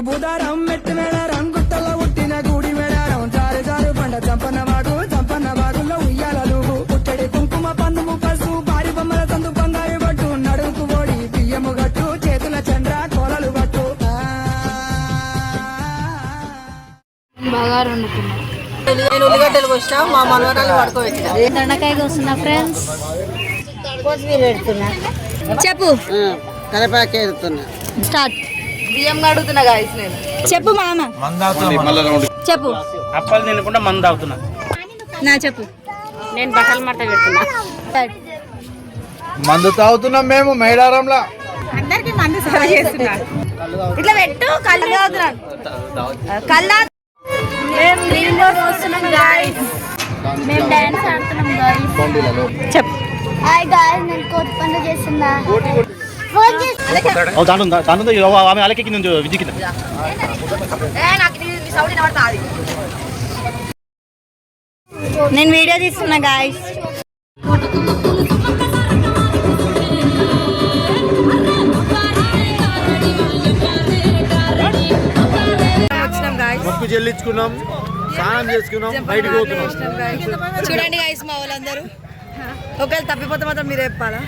బుధారం మెట్టి మేడారం గుట్టలో ఉట్టిన గూడి మేడారం జారు జారు పండ చంపన్న వాగుల్లో ఉయ్యాలలు పుట్టడి కుంకుమ పందుము పసు భారీ బొమ్మల తందు బంగారు పట్టు నడుకు ఓడి బియ్యము గట్టు చేతుల చంద్ర కోలలు పట్టు బాగా వండుకున్నా. నేను ఉల్లిగడ్డలు కోసినా మా మనవరాలు పడుకోబెట్టినా. దొండకాయ కోస్తున్నా ఫ్రెండ్స్. కొత్తిమీర పెడుతున్నా. చెప్పు. కరివేపాకు ఎడుతున్నా. స్టార్ట్. బియ్యం కడుగుతున్నా గాయస్ నేను. చెప్పు మామ. చెప్పు. అప్పలు తినకుండా మందు తాగుతున్నా. నా చెప్పు. నేను బట్టలు మట్ట పెడుతున్నా. మందు తాగుతున్నాం మేము మేడారంలో. అందరికి మందు సర్వ్ చేస్తున్నా. ఇట్లా పెట్టు. కళ్ళు తాగుతున్నాను. కళ్ళ మేము గ్రీన్ రోడ్ వస్తున్నాం గాయ్స్. మేము డాన్స్ ఆడుతున్నాం గాయ్స్. చెప్పు. హాయ్ గాయ్స్, నేను కోతి పనులు చేస్తున్నా. నేను వీడియో తీస్తున్నా గాయ్స్. మొక్కు చెల్లించుకున్నాం, స్నానం చేసుకున్నాం, బయటకు పోతున్నాం. చూడండి గాయస్ మా వాళ్ళందరూ. ఒకవేళ తప్పిపోతే మాత్రం మీరే చెప్పాలా.